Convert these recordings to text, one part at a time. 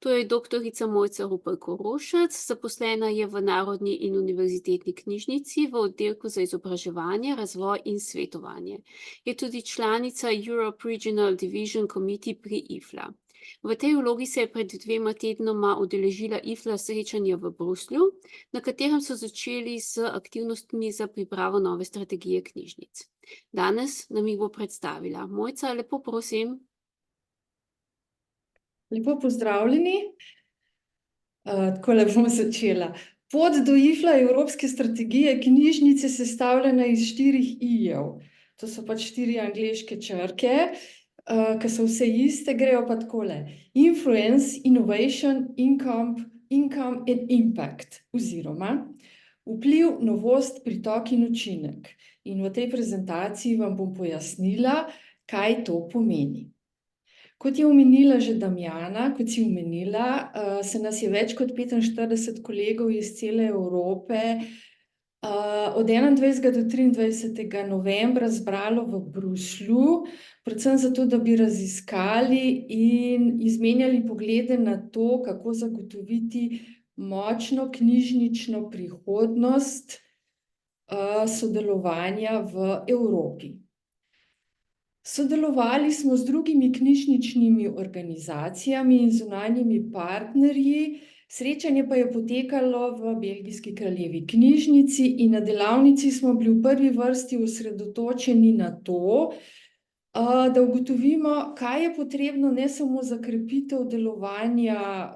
To je doktorica Mojca Rupel Korošec, zaposlena je v Narodni in univerzitetni knjižnici v oddelku za izobraževanje, razvoj in svetovanje. Je tudi članica Europe Regional Division Committee pri IFLA. V tej vlogi se je pred 2 tednoma udeležila IFLA srečanja v Bruslju, na katerem so začeli s aktivnostmi za pripravo nove strategije knjižnic. Danes nam jih bo predstavila. Mojca, lepo prosim. Lepo pozdravljeni. Takole bom začela. Pot do IFLA Evropske strategije knjižnice sestavljena iz 4 I-jev. To so pač 4 angleške črke, ki so vse iste, grejo pa takole. Influence, innovation, income and impact. Oziroma vpliv, novost, pritok in učinek. In v tej prezentaciji vam bom pojasnila, kaj to pomeni. Kot je omenila že Damjana, kot si omenila, se nas je več kot 45 kolegov iz cele Evrope od 21. do 23. novembra zbralo v Bruslju, predvsem zato, da bi raziskali in izmenjali poglede na to, kako zagotoviti močno knjižnično prihodnost sodelovanja v Evropi. Sodelovali smo z drugimi knjižničnimi organizacijami in zunanjimi partnerji, srečanje pa je potekalo v Belgijski kraljevi knjižnici in na delavnici smo bili v prvi vrsti osredotočeni na to, da ugotovimo, kaj je potrebno ne samo za krepitev delovanja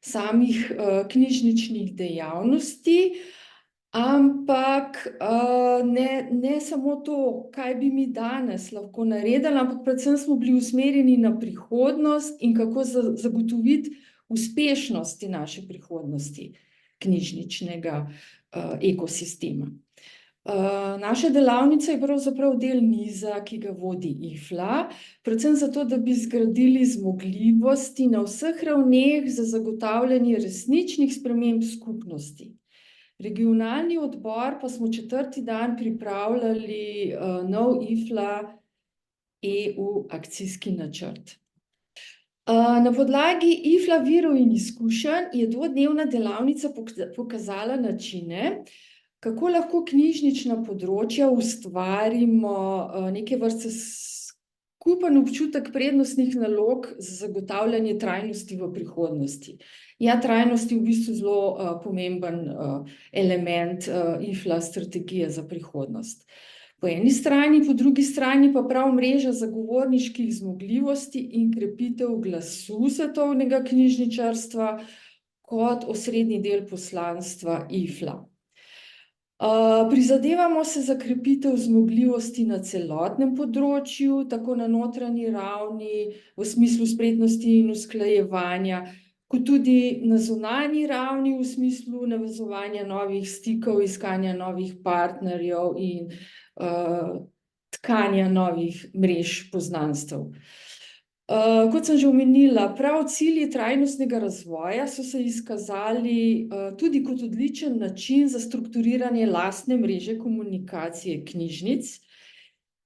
samih knjižničnih dejavnosti, ampak ne samo to, kaj bi mi danes lahko naredili, ampak predvsem smo bili usmerjeni na prihodnost in kako zagotoviti uspešnosti naše prihodnosti knjižničnega ekosistema. Naša delavnica je pravzaprav del niza, ki ga vodi IFLA, predvsem zato, da bi zgradili zmogljivosti na vseh ravneh za zagotavljanje resničnih sprememb skupnosti. Regionalni odbor pa smo 4. dan pripravljali nov IFLA EU akcijski načrt. Na podlagi IFLA virov in izkušenj je 2-dnevna delavnica pokazala načine, kako lahko knjižnična področja ustvarimo neke vrste skupen občutek prednostnih nalog za zagotavljanje trajnosti v prihodnosti. Ja, trajnost je v bistvu zelo pomemben element IFLA strategije za prihodnost. Po eni strani, po drugi strani pa prav mreža zagovorniških zmogljivosti in krepitev glasu svetovnega knjižničarstva kot osrednji del poslanstva IFLA. Prizadevamo se za krepitev zmogljivosti na celotnem področju, tako na notranji ravni, v smislu spretnosti in usklajevanja, kot tudi na zunanji ravni v smislu navezovanja novih stikov, iskanja novih partnerjev in tkanja novih mrež poznanstev. Kot sem že omenila, prav cilji trajnostnega razvoja so se izkazali tudi kot odličen način za strukturiranje lastne mreže komunikacije knjižnic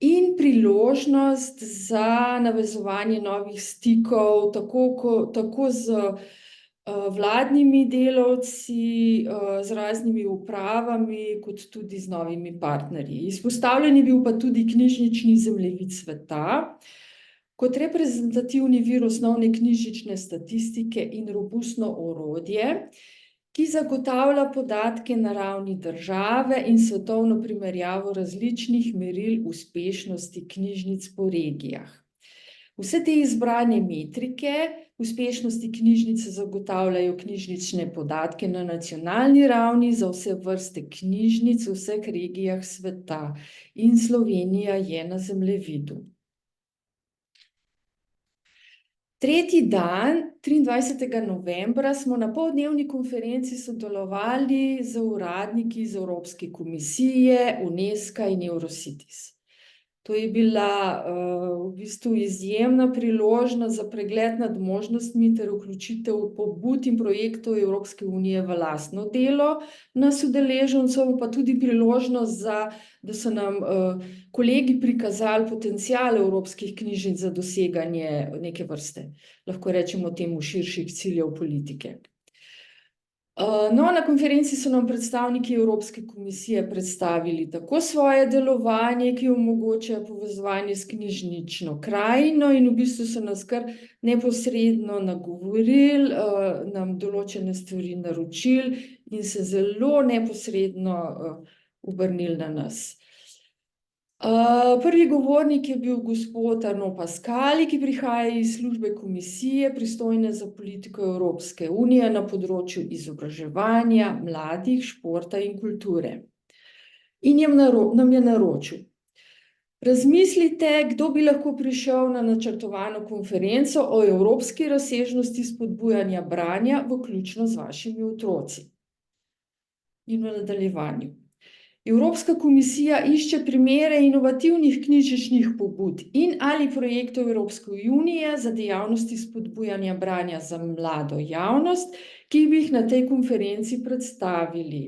in priložnost za navezovanje novih stikov, tako z vladnimi delavci, z raznimi upravami, kot tudi z novimi partnerji. Izpostavljen je bil pa tudi knjižnični zemljevid sveta, kot reprezentativni vir osnovne knjižnične statistike in robustno orodje, ki zagotavlja podatke na ravni države in svetovno primerjavo različnih meril uspešnosti knjižnic po regijah. Vse te izbrane metrike uspešnosti knjižnice zagotavljajo knjižnične podatke na nacionalni ravni za vse vrste knjižnic v vseh regijah sveta in Slovenija je na zemljevidu. 3. dan, 23. novembra, smo na poldnevni konferenci sodelovali z uradniki iz Evropske komisije, Unesca in Eurocities. To je bila v bistvu izjemna priložnost za pregled nad možnostmi ter vključitev pobud in projektov Evropske unije v lastno delo nas udeležencev, pa tudi priložnost da so nam kolegi prikazali potencial evropskih knjižnic za doseganje neke vrste, lahko rečemo temu, širših ciljev politike. No, na konferenci so nam predstavniki Evropske komisije predstavili tako svoje delovanje, ki omogoča povezovanje s knjižnično krajino, in v bistvu so nas kar neposredno nagovorili, nam določene stvari naročili in se zelo neposredno obrnili na nas. Prvi govornik je bil gospod Arnaud Pascali, ki prihaja iz službe komisije, pristojne za politiko Evropske unije na področju izobraževanja, mladih, športa in kulture. In nam je naročil: razmislite, kdo bi lahko prišel na načrtovano konferenco o evropski razsežnosti spodbujanja branja, vključno z vašimi otroci. In v nadaljevanju: Evropska komisija išče primere inovativnih knjižničnih pobud in ali projektov Evropske unije za dejavnosti spodbujanja branja za mlado javnost, ki bi jih na tej konferenci predstavili.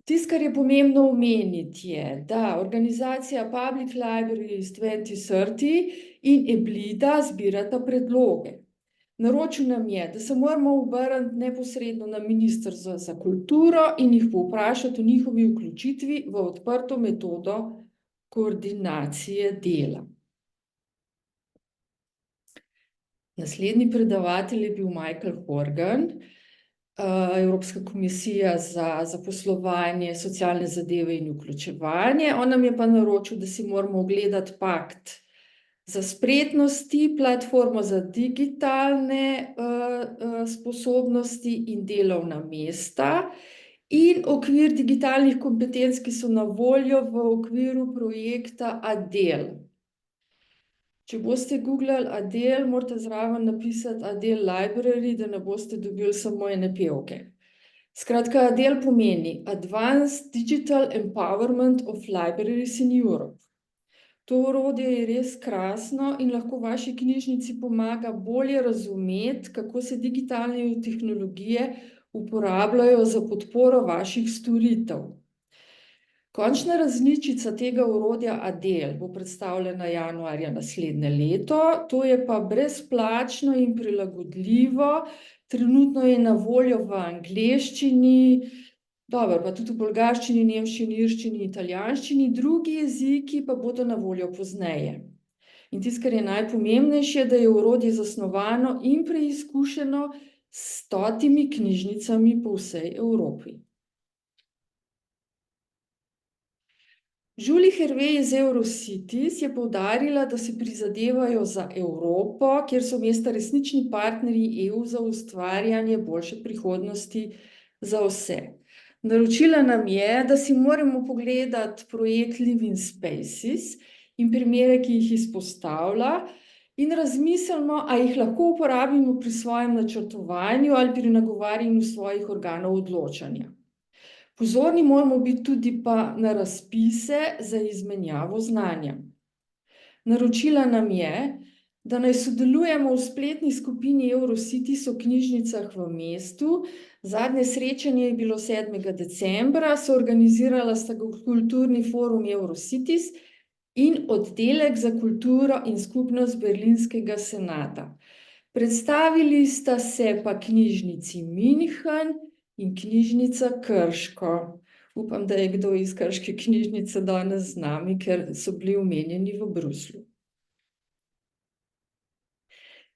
Tisto, kar je pomembno omeniti, je, da organizacija Public Libraries 2030 in Eblida zbirata predloge. Naročil nam je, da se moramo obrniti neposredno na Ministrstvo za kulturo in jih povprašati o njihovi vključitvi v odprto metodo koordinacije dela. Naslednji predavatelj je bil Michael Horgan, Evropska komisija za zaposlovanje, socialne zadeve in vključevanje. On nam je pa naročil, da si moramo ogledati pakt za spretnosti, platformo za digitalne sposobnosti in delovna mesta in okvir digitalnih kompetenc, ki so na voljo v okviru projekta Adel. Če boste googlali Adel, morate zraven napisati Adel Library, da ne boste dobili samo ene pevke. Skratka, Adel pomeni Advanced Digital Empowerment of Libraries in Europe. To orodje je res krasno in lahko vaši knjižnici pomaga bolje razumeti, kako se digitalne tehnologije uporabljajo za podporo vaših storitev. Končna različica tega orodja Adel bo predstavljena januarja naslednje leto, to je pa brezplačno in prilagodljivo. Trenutno je na voljo v angleščini, dobro, pa tudi v bolgarščini, nemščini, irščini, italijanščini, drugi jeziki pa bodo na voljo pozneje. In tisto, kar je najpomembnejše, da je orodje zasnovano in preizkušeno s 100 knjižnicami po vsej Evropi. Julie Hervé iz Eurocities je poudarila, da se prizadevajo za Evropo, kjer so mesta resnični partnerji EU za ustvarjanje boljše prihodnosti za vse. Naročila nam je, da si moramo pogledati projekt Living Spaces in primere, ki jih izpostavlja, in razmislimo, a jih lahko uporabimo pri svojem načrtovanju ali pri nagovarjanju svojih organov odločanja. Pozorni moramo biti tudi pa na razpise za izmenjavo znanja. Naročila nam je, da naj sodelujemo v spletni skupini Eurocities o knjižnicah v mestu. Zadnje srečanje je bilo 7. decembra, so organizirala sta kulturni forum Eurocities in oddelek za kulturo in skupnost Berlinskega senata. Predstavili sta se pa knjižnici München in knjižnica Krško. Upam, da je kdo iz krške knjižnice danes z nami, ker so bili omenjeni v Bruslju.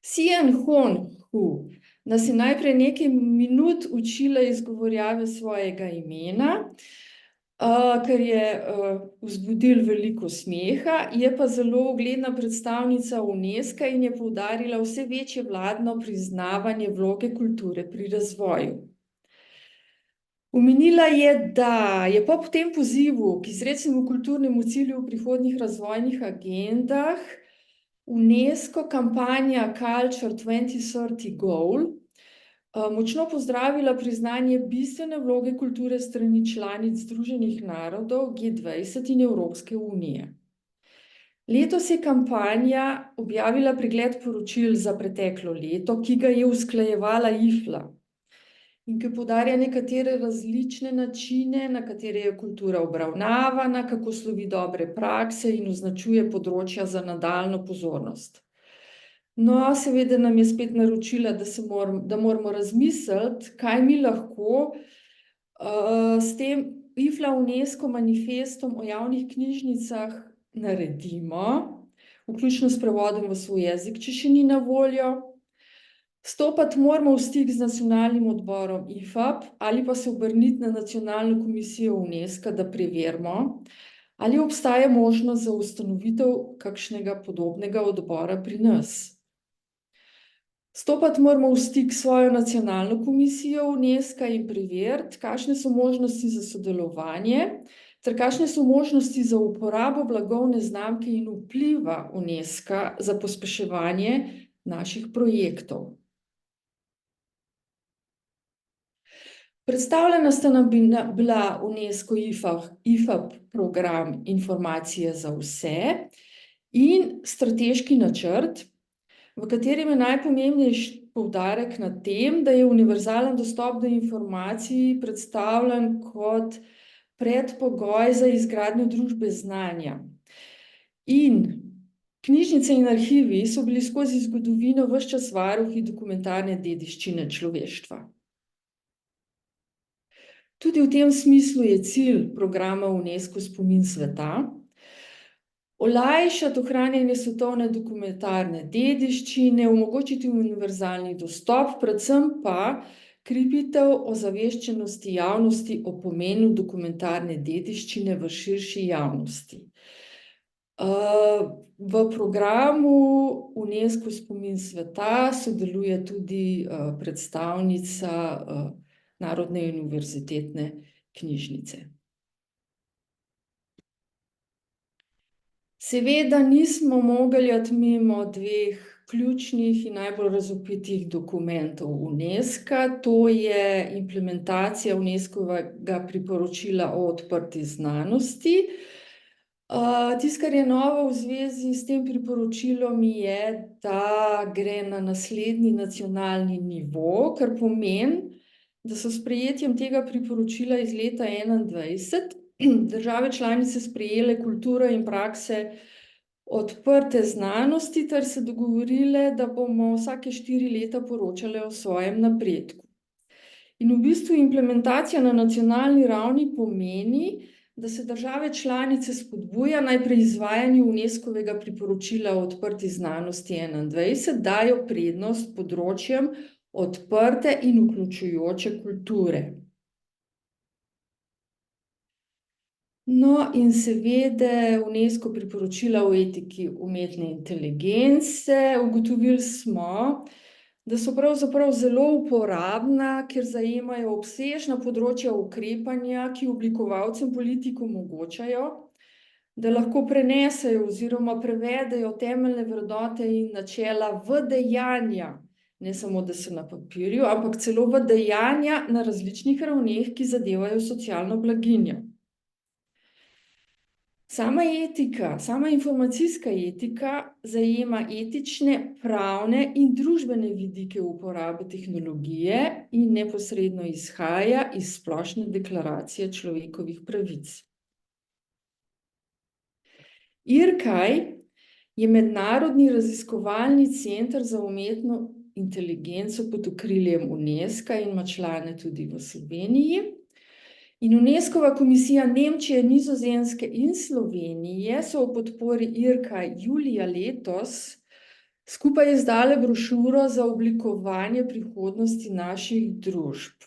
Sian Hon Hu nas je najprej nekaj minut učila izgovorjave svojega imena, kar je vzbudilo veliko smeha, je pa zelo ugledna predstavnica UNESCO in je poudarila vse večje vladno priznavanje vloge kulture pri razvoju. Omenila je, da je po tem pozivu k izrecnemu kulturnemu cilju v prihodnjih razvojnih agendah UNESCO kampanja Culture 2030 Goal močno pozdravila priznanje bistvene vloge kulture strani članic Združenih narodov, G20 in Evropske unije. Letos je kampanja objavila pregled poročil za preteklo leto, ki ga je usklajevala IFLA in ki poudarja nekatere različne načine, na katere je kultura obravnavana, kako slovi dobre prakse in označuje področja za nadaljnjo pozornost. No, seveda nam je spet naročila, da moramo razmisliti, kaj mi lahko s tem IFLA UNESCO manifestom o javnih knjižnicah naredimo, vključno s prevodom v svoj jezik, če še ni na voljo. Stopati moramo v stik z nacionalnim odborom IFAP ali pa se obrniti na nacionalno komisijo UNESCO, da preverimo, ali obstaja možnost za ustanovitev kakšnega podobnega odbora pri nas. Stopati moramo v stik s svojo nacionalno komisijo UNESCO in preveriti, kakšne so možnosti za sodelovanje ter kakšne so možnosti za uporabo blagovne znamke in vpliva UNESCO za pospeševanje naših projektov. Predstavljena sta nam bila UNESCO IFAP program Informacije za vse in strateški načrt, v katerem je najpomembnejši poudarek na tem, da je univerzalen dostop do informacij predstavljen kot predpogoj za izgradnjo družbe znanja. In knjižnice in arhivi so bili skozi zgodovino ves čas varuhi dokumentarne dediščine človeštva. Tudi v tem smislu je cilj programa UNESCO Spomin sveta olajšati ohranjanje svetovne dokumentarne dediščine, omogočiti univerzalni dostop, predvsem pa krepitev ozaveščenosti javnosti o pomenu dokumentarne dediščine v širši javnosti. V programu UNESCO Spomin sveta sodeluje tudi predstavnica Narodne univerzitetne knjižnice. Seveda nismo mogli iti mimo dveh ključnih in najbolj razvpitih dokumentov UNESCO, to je implementacija UNESCO-vega priporočila o odprti znanosti. Tisto, kar je novo v zvezi s tem priporočilom, je, da gre na naslednji nacionalni nivo, kar pomeni, da so s sprejetjem tega priporočila iz leta 2021 države članice sprejele kulturo in prakse odprte znanosti ter se dogovorile, da bomo vsake 4 leta poročale o svojem napredku. In v bistvu implementacija na nacionalni ravni pomeni, da se države članice spodbuja najprej izvajanju UNESCO-vega priporočila o odprti znanosti 2021, dajo prednost področjem odprte in vključujoče kulture. No, in seveda UNESCO priporočila o etiki umetne inteligence. Ugotovili smo, da so pravzaprav zelo uporabna, ker zajemajo obsežna področja ukrepanja, ki oblikovalcem politik omogočajo, da lahko prenesejo oziroma prevedejo temeljne vrednote in načela v dejanja, ne samo, da so na papirju, ampak celo v dejanja na različnih ravneh, ki zadevajo socialno blaginjo. Sama etika, sama informacijska etika zajema etične, pravne in družbene vidike uporabe tehnologije in neposredno izhaja iz Splošne deklaracije človekovih pravic. IRCAI je mednarodni raziskovalni center za umetno inteligenco pod okriljem UNESCO in ima člane tudi v Sloveniji. In UNESCO-va komisija Nemčije, Nizozemske in Slovenije so v podpori IRCAI julija letos skupaj izdale brošuro za oblikovanje prihodnosti naših družb.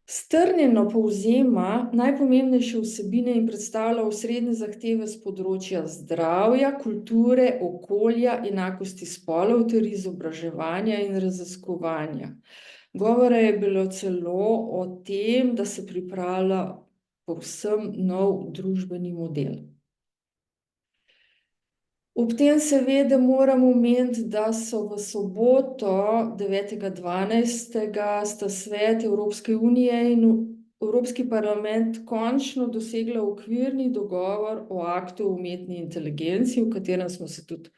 Strnjeno povzema najpomembnejše vsebine in predstavlja osrednje zahteve s področja zdravja, kulture, okolja, enakosti spolov ter izobraževanja in raziskovanja. Govora je bilo celo o tem, da se pripravlja povsem nov družbeni model. Ob tem seveda moramo omeniti, da so v soboto 9.12. sta Svet Evropske unije in Evropski parlament končno dosegla okvirni dogovor o aktu o umetni inteligenci, o katerem smo se tudi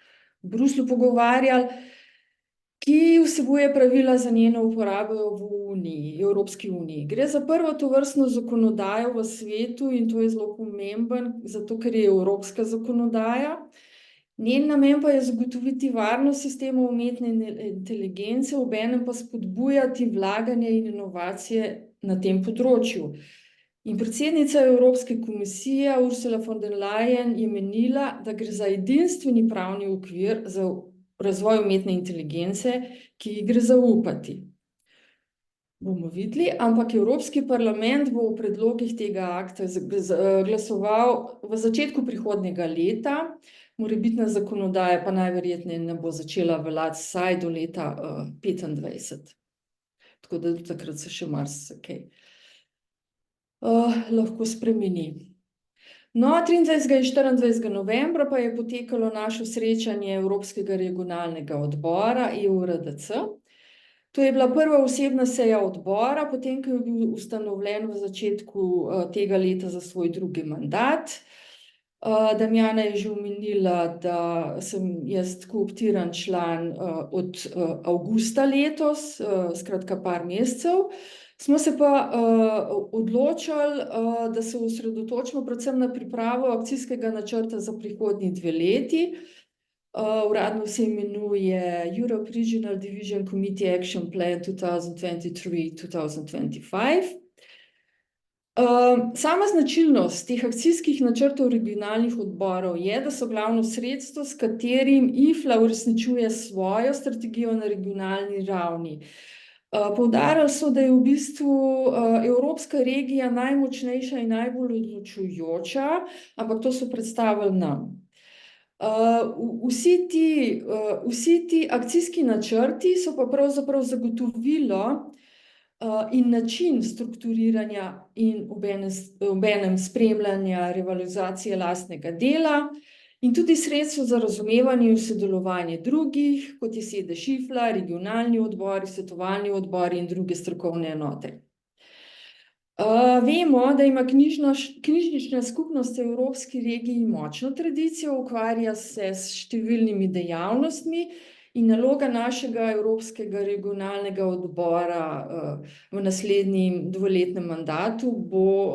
v Bruslju pogovarjali, ki vsebuje pravila za njeno uporabo v Evropski uniji. Gre za prvo tovrstno zakonodajo v svetu in to je zelo pomemben, zato ker je evropska zakonodaja. Njen namen pa je zagotoviti varnost sistemov umetne inteligence, obenem pa spodbujati vlaganje in inovacije na tem področju. In predsednica Evropske komisije Ursula von der Leyen je menila, da gre za edinstveni pravni okvir za razvoj umetne inteligence, ki ji gre zaupati. Bomo videli, ampak Evropski parlament bo o predlogih tega akta glasoval v začetku prihodnjega leta, morebitna zakonodaja pa najverjetneje ne bo začela veljati vsaj do leta 2025. Tako da do takrat se še marsikaj lahko spremeni. No, 23. in 24. novembra pa je potekalo naše srečanje Evropskega regionalnega odbora EURDC. To je bila prva osebna seja odbora, potem ko je bil ustanovljen v začetku tega leta za svoj drugi mandat. Damjana je že omenila, da sem jaz kooptiran član od avgusta letos, skratka par mesecev. Smo se pa odločili, da se osredotočimo predvsem na pripravo akcijskega načrta za prihodnji 2 leti. Uradno se imenuje Europe Regional Division Committee Action Plan 2023-2025. Sama značilnost teh akcijskih načrtov regionalnih odborov je, da so glavno sredstvo, s katerim IFLA uresničuje svojo strategijo na regionalni ravni. Poudarili so, da je v bistvu evropska regija najmočnejša in najbolj odločujoča, ampak to so predstavili nam. Vsi ti akcijski načrti so pa pravzaprav zagotovilo in način strukturiranja in obenem spremljanja realizacije lastnega dela in tudi sredstvo za razumevanje in sodelovanje drugih, kot je sedež IFLA, regionalni odbori, svetovalni odbori in druge strokovne enote. Vemo, da ima knjižnična skupnost v Evropski regiji močno tradicijo, ukvarja se s številnimi dejavnostmi in naloga našega Evropskega regionalnega odbora v naslednjem 2-letnem mandatu bo,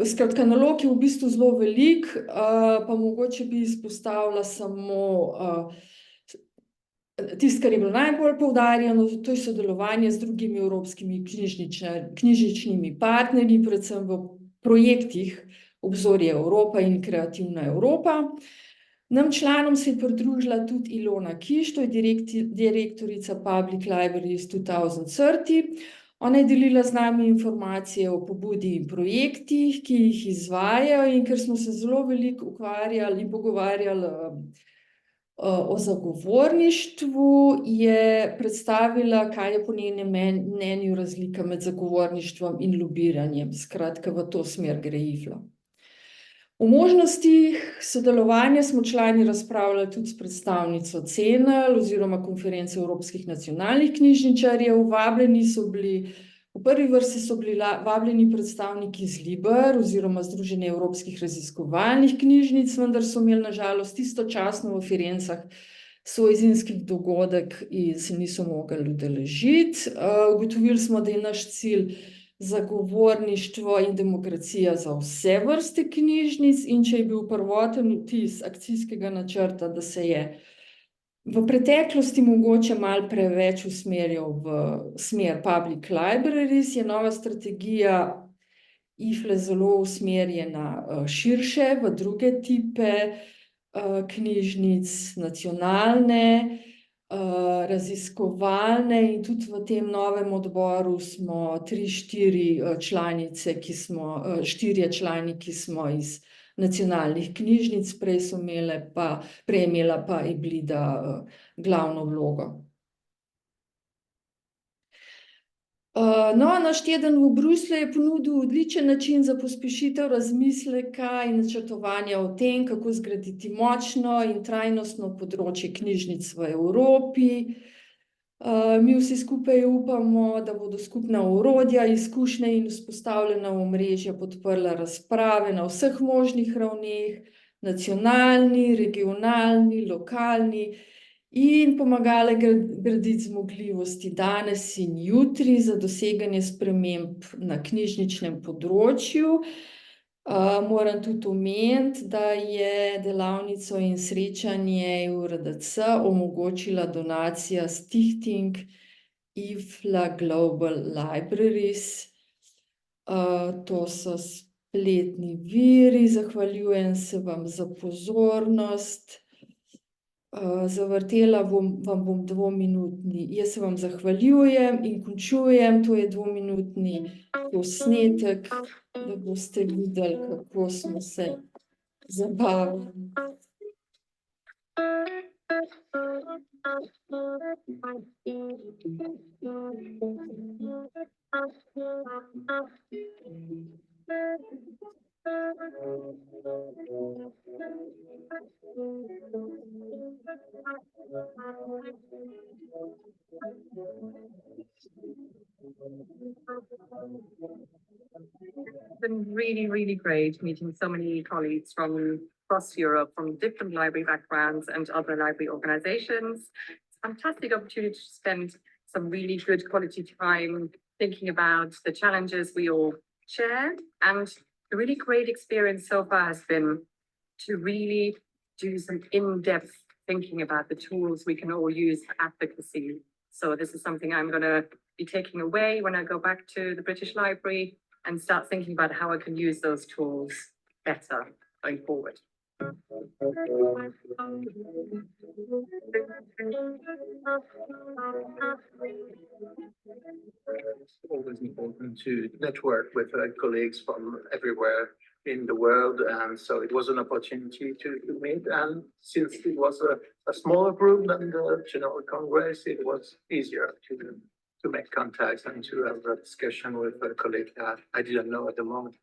skratka, nalog je v bistvu zelo veliko, pa mogoče bi izpostavila samo tisto, kar je bilo najbolj poudarjeno, to je sodelovanje z drugimi evropskimi knjižničnimi partnerji, predvsem v projektih Obzorje Evropa in Kreativna Evropa. Nam članom se je pridružila tudi Ilona Kiš, to je direktorica Public Libraries 2030. Ona je delila z nami informacije o pobudi in projektih, ki jih izvajajo, in ker smo se zelo veliko ukvarjali in pogovarjali o zagovorništvu, je predstavila, kaj je po njenem mnenju razlika med zagovorništvom in lobiranjem. Skratka, v to smer gre IFLA. O možnostih sodelovanja smo člani razpravljali tudi s predstavnico CENEL oziroma Konference evropskih nacionalnih knjižničarjev. V prvi vrsti so bili vabljeni predstavniki iz LIBER oziroma Združenja evropskih raziskovalnih knjižnic, vendar so imeli na žalost istočasno v Firencah svoj zimski dogodek in se niso mogli udeležiti. Ugotovili smo, da je naš cilj zagovorništvo in demokracija za vse vrste knjižnic, in če je bil prvoten vtis akcijskega načrta, da se je v preteklosti mogoče malo preveč usmerjal v smer Public Libraries, je nova strategija IFLA zelo usmerjena širše v druge tipe knjižnic, nacionalne, raziskovalne, in tudi v tem novem odboru smo 3-4 članice, štirje člani, ki smo iz nacionalnih knjižnic, prej je imela pa Eblida glavno vlogo. No, naš teden v Bruslju je ponudil odličen način za pospešitev razmisleka in načrtovanja o tem, kako zgraditi močno in trajnostno področje knjižnic v Evropi. Mi vsi skupaj upamo, da bodo skupna orodja, izkušnje in vzpostavljena omrežja podprla razprave na vseh možnih ravneh, nacionalni, regionalni, lokalni, in pomagale graditi zmogljivosti danes in jutri za doseganje sprememb na knjižničnem področju. Moram tudi omeniti, da je delavnico in srečanje EURDC omogočila donacija Stichting IFLA Global Libraries. To so spletni viri, zahvaljujem se vam za pozornost. Zavrtela vam bom dvominutni, jaz se vam zahvaljujem in končujem, to je dvominutni posnetek, da boste videli, kako smo se zabavali. It's been really, really great meeting so many colleagues from across Europe, from different library backgrounds and other library organizations. It's a fantastic opportunity to spend some really good quality time thinking about the challenges we all share. And the really great experience so far has been to really do some in-depth thinking about the tools we can all use for advocacy. So this is something I'm going to be taking away when I go back to the British Library and start thinking about how I can use those tools better going forward. It's always important to network with colleagues from everywhere in the world, and so it was an opportunity to meet. And since it was a smaller group than the General Congress, it was easier to make contacts and to have a discussion with a colleague that I didn't know at the moment.